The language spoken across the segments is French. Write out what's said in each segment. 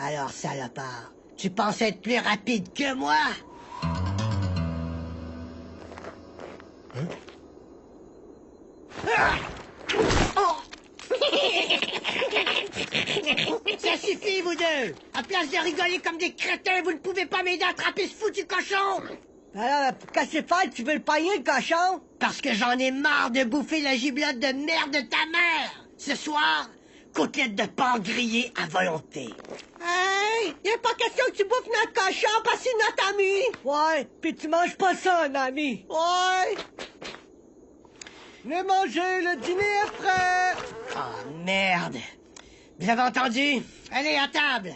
Alors, salopard, tu penses être plus rapide que moi? Hein? Ah! Oh! Ça suffit, vous deux! À place de rigoler comme des crétins, vous ne pouvez pas m'aider à attraper ce foutu cochon! Alors, qu'est-ce que tu fais? Tu veux le pogner, le cochon? Parce que j'en ai marre de bouffer la giblotte de merde de ta mère! Ce soir, côtelette de porc grillée à volonté. Hey! Y a pas question que tu bouffes notre cochon parce que c'est notre ami! Ouais, pis tu manges pas ça, un ami! Ouais! Venez manger, le dîner est prêt! Oh, merde! Vous avez entendu? Allez, à table!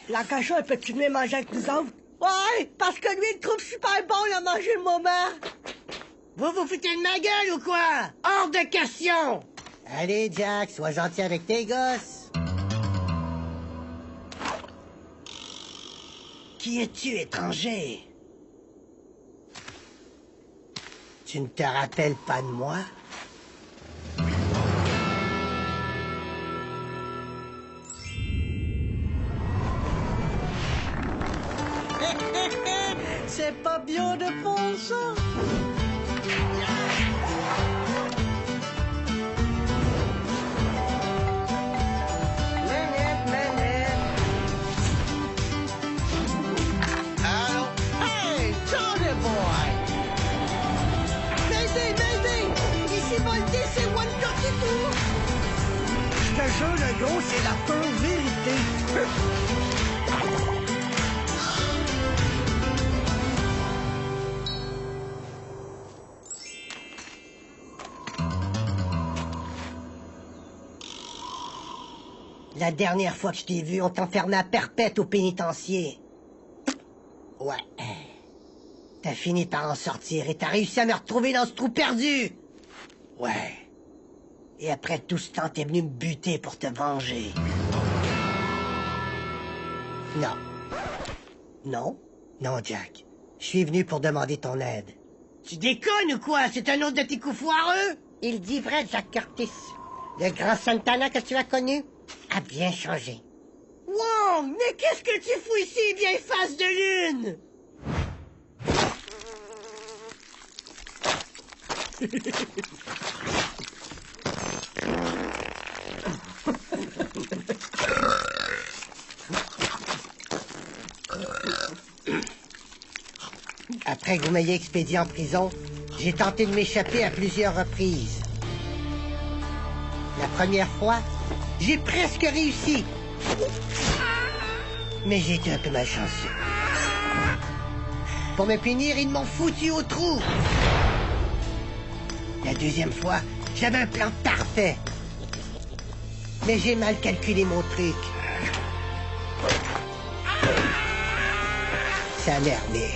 La cochon, elle peut-tu venir manger avec nous autres? Ouais, parce que lui, il trouve super bon, il a mangé le moment! Vous vous foutez de ma gueule ou quoi? Hors de question! Allez, Jack, sois gentil avec tes gosses. Qui es-tu, étranger? Tu ne te rappelles pas de moi? C'est pas bien de faire ça! Je te jure, le gros, c'est la pure vérité. La dernière fois que je t'ai vu, on t'enfermait à perpète au pénitencier. Ouais. T'as fini par en sortir et t'as réussi à me retrouver dans ce trou perdu. Ouais. Et après tout ce temps, t'es venu me buter pour te venger. Non. Non? Non, Jack. Je suis venu pour demander ton aide. Tu déconnes ou quoi? C'est un autre de tes coups foireux? Il dit vrai, Jack Curtis. Le grand Santana que tu as connu a bien changé. Wow! Mais qu'est-ce que tu fous ici, vieille face de lune? Après que vous m'ayez expédié en prison, j'ai tenté de m'échapper à plusieurs reprises. La première fois, j'ai presque réussi. Mais j'ai été un peu malchanceux. Pour me punir, ils m'ont foutu au trou. La deuxième fois, j'avais un plan parfait. Mais j'ai mal calculé mon truc. Ça a merdé.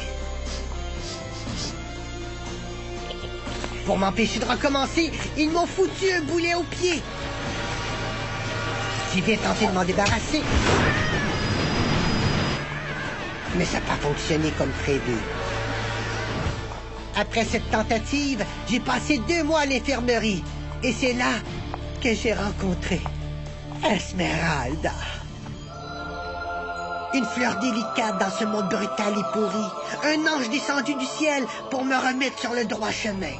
Pour m'empêcher de recommencer, ils m'ont foutu un boulet au pied. J'ai bien tenté de m'en débarrasser. Mais ça n'a pas fonctionné comme prévu. Après cette tentative, j'ai passé 2 mois à l'infirmerie. Et c'est là que j'ai rencontré Esmeralda. Une fleur délicate dans ce monde brutal et pourri. Un ange descendu du ciel pour me remettre sur le droit chemin.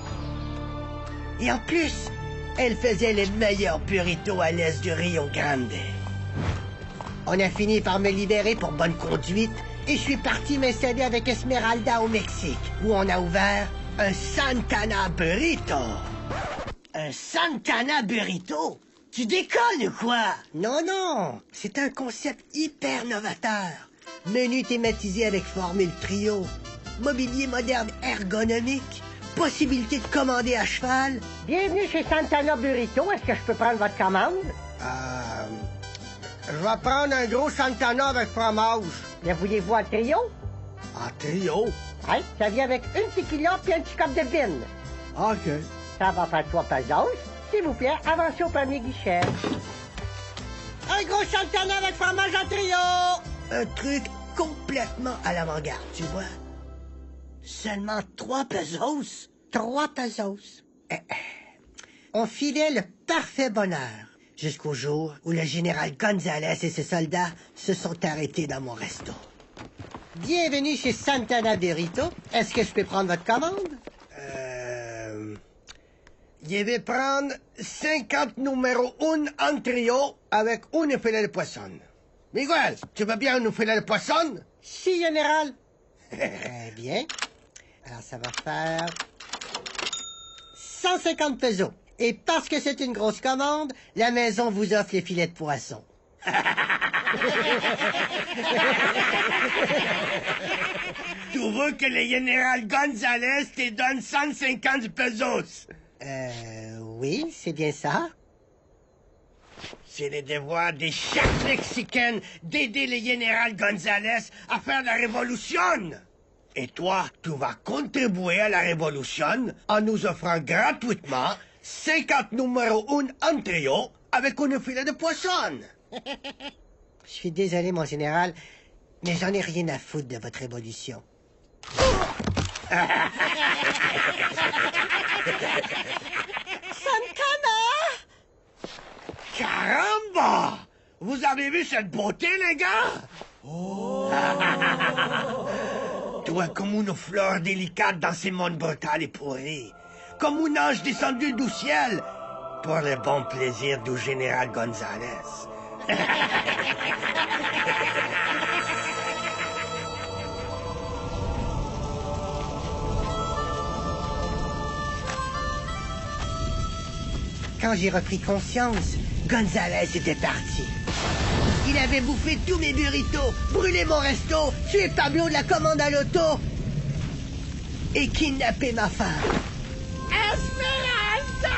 Et en plus, elle faisait les meilleurs burritos à l'est du Rio Grande. On a fini par me libérer pour bonne conduite et je suis parti m'installer avec Esmeralda au Mexique, où on a ouvert un Santana Burrito. Un Santana Burrito? Tu déconnes ou quoi? Non, non, c'est un concept hyper novateur. Menu thématisé avec formule trio, mobilier moderne ergonomique, possibilité de commander à cheval. Bienvenue chez Santana Burrito. Est-ce que je peux prendre votre commande? Je vais prendre un gros Santana avec fromage. Le voulez-vous en trio? En trio? Oui, ça vient avec une tequila puis un petit cup de bin. OK. Ça va faire 3 pesos. S'il vous plaît, avancez au premier guichet. Un gros Santana avec fromage en trio! Un truc complètement à l'avant-garde, tu vois. Seulement 3 pesos? 3 pesos. On filait le parfait bonheur. Jusqu'au jour où le général Gonzalez et ses soldats se sont arrêtés dans mon resto. Bienvenue chez Santana Burrito. Est-ce que je peux prendre votre commande? Je vais prendre 50 numéro 1 en trio avec une filet de poisson. Miguel, tu veux bien une filet de poisson? Si, général. Très bien. Alors, ça va faire 150 pesos. Et parce que c'est une grosse commande, la maison vous offre les filets de poisson. Tu veux que le général Gonzalez te donne 150 pesos? Oui, c'est bien ça. C'est le devoir de chaque Mexicain d'aider le général Gonzalez à faire la révolution. Et toi, tu vas contribuer à la révolution en nous offrant gratuitement 50 numéro 1 en trio avec une filet de poisson. Je suis désolé, mon général, mais j'en ai rien à foutre de votre révolution. Santana! Caramba! Vous avez vu cette beauté, les gars? Oh! Tu es comme une fleur délicate dans ce monde brutal et pourri. Comme un ange descendu du ciel pour le bon plaisir du général Gonzalez. Quand j'ai repris conscience, Gonzalez était parti. Il avait bouffé tous mes burritos, brûlé mon resto, tué Pablo de la commande à l'auto et kidnappé ma femme. Esmeralda!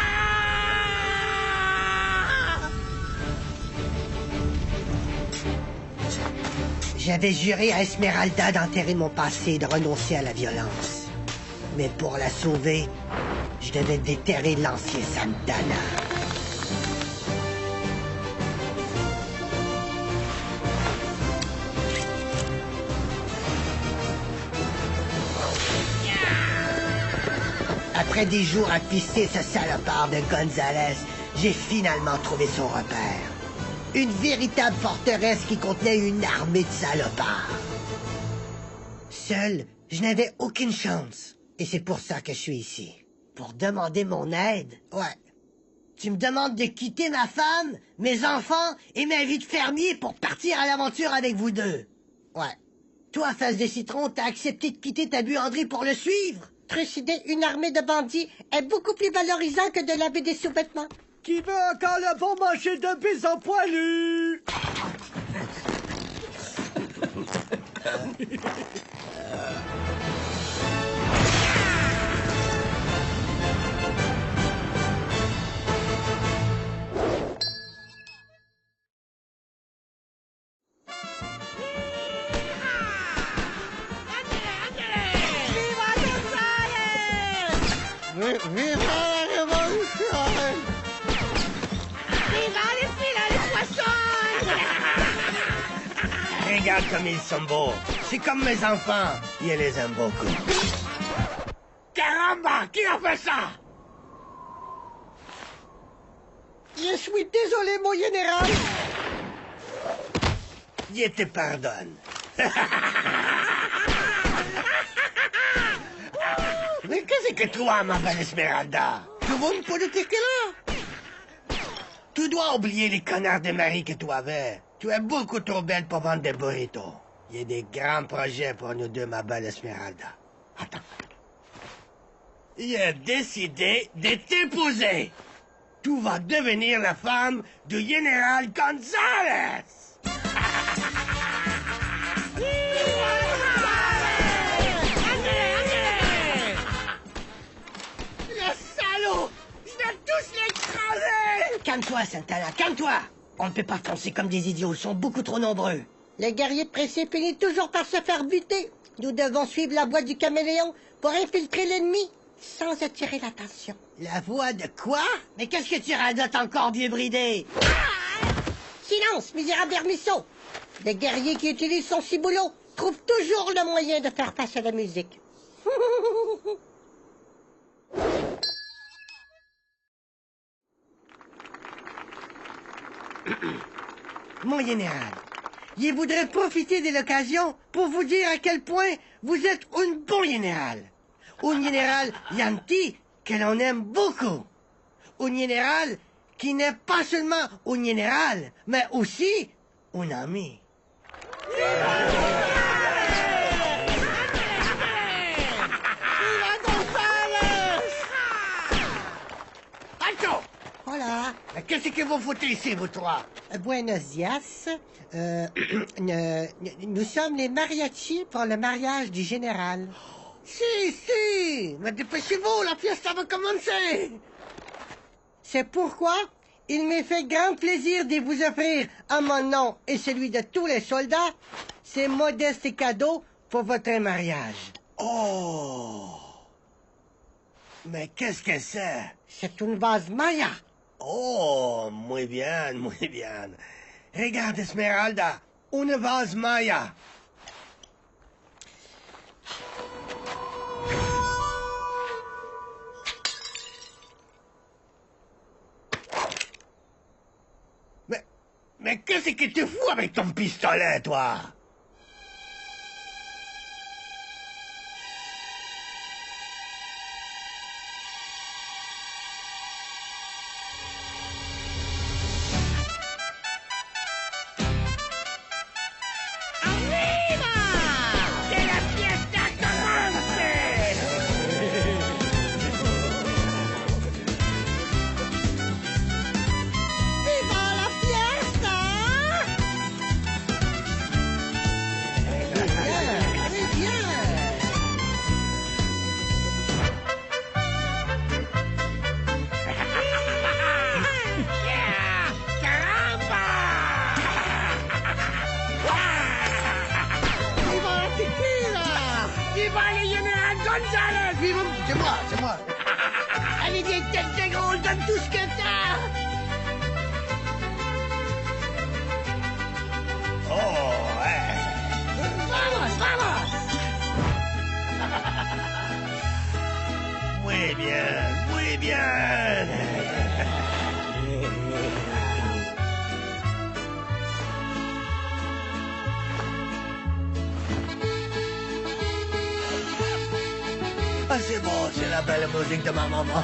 J'avais juré à Esmeralda d'enterrer mon passé et de renoncer à la violence. Mais pour la sauver, je devais déterrer l'ancien Santana. Après des jours à pister ce salopard de Gonzalez, j'ai finalement trouvé son repère. Une véritable forteresse qui contenait une armée de salopards. Seul, je n'avais aucune chance. Et c'est pour ça que je suis ici. Pour demander mon aide? Ouais. Tu me demandes de quitter ma femme, mes enfants et ma vie de fermier pour partir à l'aventure avec vous deux? Ouais. Toi, face de citron, t'as accepté de quitter ta buanderie pour le suivre? Trucider une armée de bandits est beaucoup plus valorisant que de laver des sous-vêtements. Qui veut encore le bon manger de bise en poilu? Viva la révolution! Viva les filets de poisson! Regarde comme ils sont beaux. C'est comme mes enfants. Je les aime beaucoup. Caramba! Qui a fait ça? Je suis désolé, mon général. Je te pardonne. Mais qu'est-ce que tu as, ma belle Esmeralda? Tu veux une politique là? Tu dois oublier les connards de mari que tu avais. Tu es beaucoup trop belle pour vendre des burritos. Il y a des grands projets pour nous deux, ma belle Esmeralda. Attends. J'ai décidé de t'épouser. Tu vas devenir la femme du général Gonzalez. Calme-toi, Santana, calme-toi! On ne peut pas foncer comme des idiots, ils sont beaucoup trop nombreux. Le guerrier pressé finit toujours par se faire buter. Nous devons suivre la voie du caméléon pour infiltrer l'ennemi sans attirer l'attention. La voix de quoi? Mais qu'est-ce que tu radotes encore, vieux bridé? Silence, misérable Hermisson! Le guerrier qui utilise son ciboulot trouve toujours le moyen de faire face à la musique. Mon général, je voudrais profiter de l'occasion pour vous dire à quel point vous êtes un bon général. Un général gentil que l'on aime beaucoup. Un général qui n'est pas seulement un général, mais aussi un ami. Alto! Hola. Qu'est-ce que vous foutez ici, vous trois? Buenos dias. Nous sommes les mariachis pour le mariage du général. Si, mais dépêchez-vous, la fiesta va commencer. C'est pourquoi il m'est fait grand plaisir de vous offrir, à mon nom et celui de tous les soldats, ces modestes cadeaux pour votre mariage. Oh! Mais qu'est-ce que c'est? C'est une vase Maya. Oh, muy bien, muy bien. Regarde, Esmeralda, une vase Maya. Mais qu'est-ce que tu fous avec ton pistolet, toi? C'est moi. Allez, viens, tête de gros, donne tout ce que t'as. Oh, ouais. Vamos. Muy bien. Ah, c'est bon, c'est la belle musique de ma maman.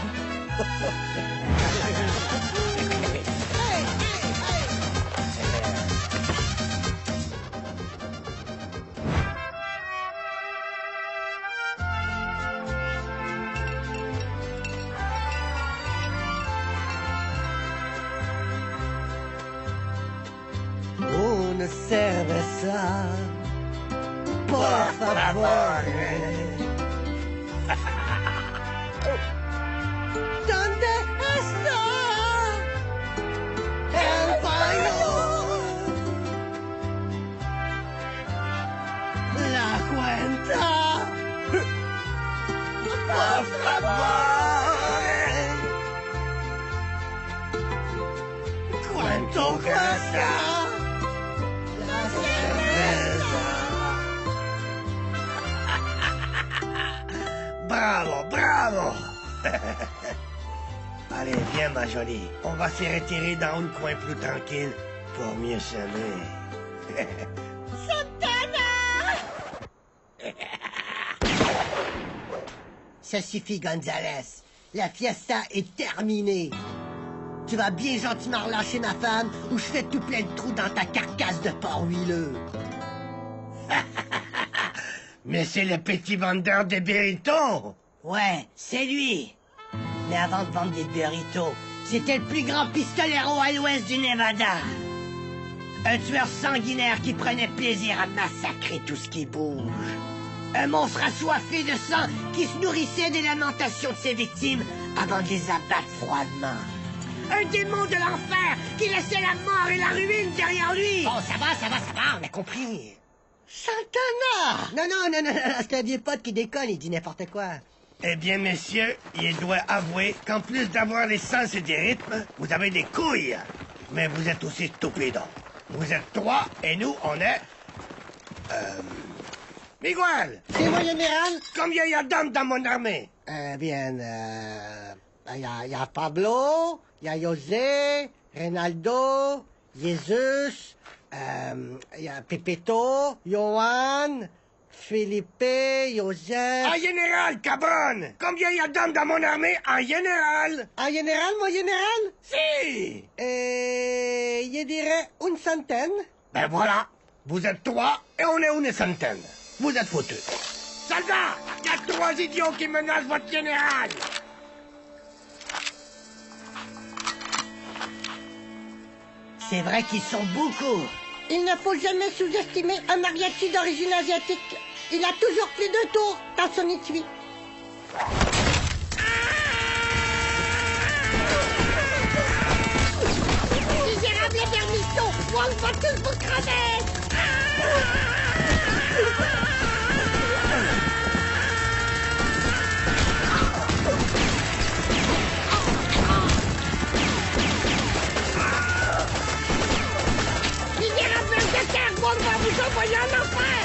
Una cerveza, por favor. ¿Dónde está el baño? La cuenta. Por favor. ¿Cuánto cuesta la cerveza? Bravo. Allez, viens, ma jolie. On va se retirer dans un coin plus tranquille pour mieux s'aimer. Ça suffit, Gonzalez. La fiesta est terminée. Tu vas bien gentiment relâcher ma femme ou je fais tout plein de trous dans ta carcasse de porc huileux. Mais c'est le petit vendeur de burritos. Ouais, c'est lui. Mais avant de vendre des burritos, c'était le plus grand pistolero à l'ouest du Nevada. Un tueur sanguinaire qui prenait plaisir à massacrer tout ce qui bouge. Un monstre assoiffé de sang qui se nourrissait des lamentations de ses victimes avant de les abattre froidement. Un démon de l'enfer qui laissait la mort et la ruine derrière lui. Bon, ça va, on a compris. Santana! Non, c'est un vieux pote qui déconne, il dit n'importe quoi. Eh bien, messieurs, il doit avouer qu'en plus d'avoir les sens et des rythmes, vous avez des couilles. Mais vous êtes aussi stupides. Vous êtes trois et nous, on est... Miguel! C'est moi, général? Combien il y a d'hommes dans mon armée? Il y a Pablo, il y a José, Ronaldo, Jesus, il y a Pepito, Johan, Felipe, Joseph... Un général, cabron! Combien y a d'hommes dans mon armée? Un général! Un général, mon général? Si! Je dirais une centaine. Ben voilà, vous êtes 3 et on est une centaine. Vous êtes foutus. Soldats, il y a 3 idiots qui menacent votre général! C'est vrai qu'ils sont beaucoup. Il ne faut jamais sous-estimer un mariachi d'origine asiatique. Il a toujours plus de tours dans son étui. Misérable vermisseau, on va tous vous cramer. Misérable de terre, on va vous envoyer en enfer.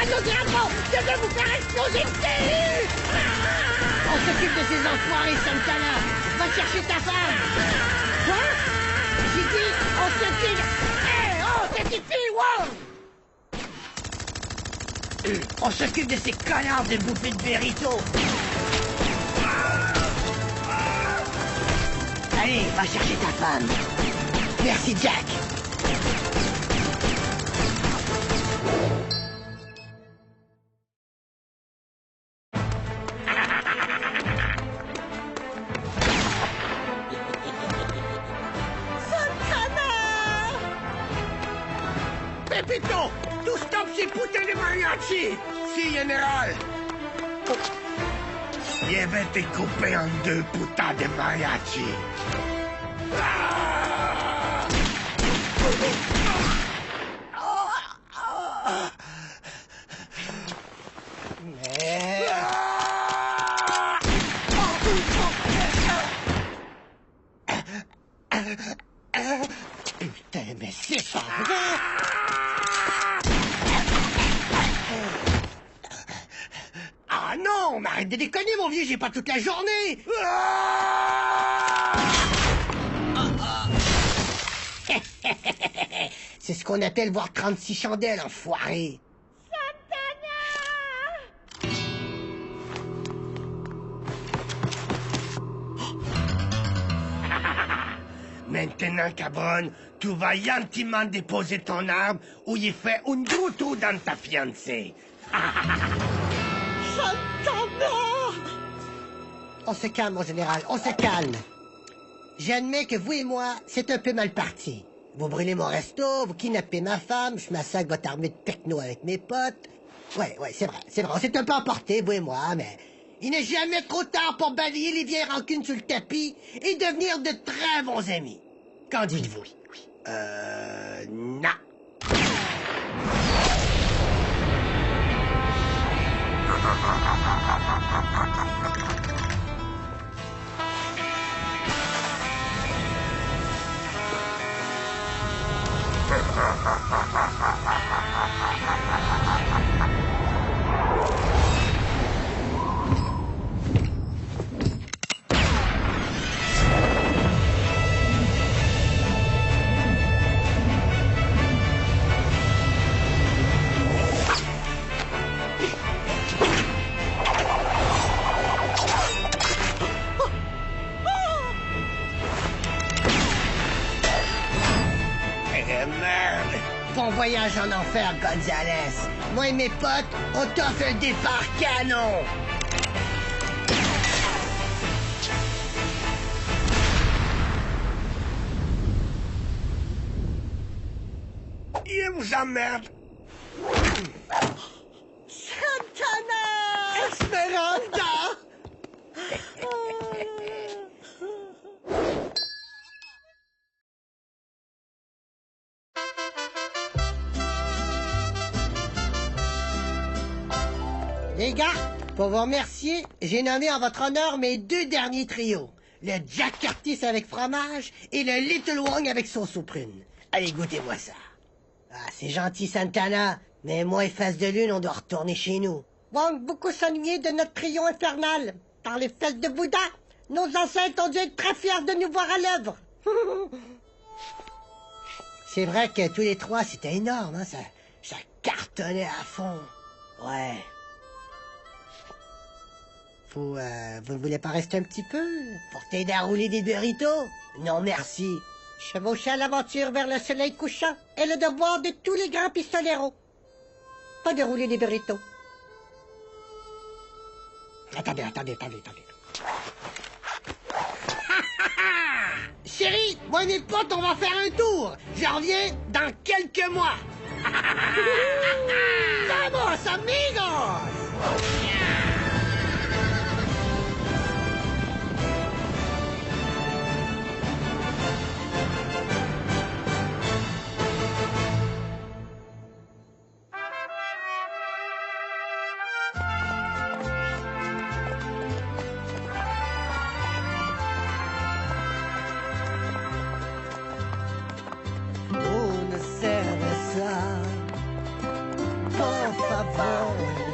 Nos drapeaux, je vais vous faire exploser le pays. On s'occupe de ces enfoirés, Santana. Va chercher ta femme. Quoi? J'ai dit, on s'occupe... Hé, oh, c'est ici, wow! On s'occupe de ces connards de bouffées de Berito. Allez, va chercher ta femme. Merci, Jack. Pépito, tout stop ces putains de mariachi! Si, général! Je vais te couper en 2, putain de mariachi! Putain, mais c'est pas vrai! Ah non, mais arrête de déconner, mon vieux, j'ai pas toute la journée! C'est ce qu'on appelle voir 36 chandelles, enfoiré. Maintenant, cabron, tu vas gentiment déposer ton arme ou il fait un gros trou dans ta fiancée. On se calme, mon général, on se calme. J'admets que vous et moi, c'est un peu mal parti. Vous brûlez mon resto, vous kidnappez ma femme, je massacre votre armée de techno avec mes potes. Ouais, c'est vrai, on s'est un peu emportés, vous et moi, mais... Il n'est jamais trop tard pour balayer les vieilles rancunes sur le tapis et devenir de très bons amis. Qu'en dites-vous? Non. Merde! Bon voyage en enfer, Gonzalez. Moi et mes potes, on t'offre un départ canon. Il vous emmerde! Santana! Esmeralda! Les gars, pour vous remercier, j'ai nommé en votre honneur mes 2 derniers trios. Le Jack Curtis avec fromage et le Little Wong avec sauce aux prunes. Allez, goûtez-moi ça. Ah, c'est gentil, Santana, mais moi et Face de Lune, on doit retourner chez nous. Wong, beaucoup s'ennuyer de notre trio infernal. dans les fesses de Bouddha. Nos ancêtres ont dû être très fiers de nous voir à l'œuvre. C'est vrai que tous les trois, c'était énorme, hein, ça cartonnait à fond. Ouais. Vous ne voulez pas rester un petit peu? Pour t'aider à rouler des burritos? Non, merci. Chevaucher à l'aventure vers le soleil couchant est le devoir de tous les grands pistoleros. Pas de rouler des burritos. Attendez. Chérie, moi et mes potes, on va faire un tour. Je reviens dans quelques mois. Vamos, amigos! Una cerveza, por favor.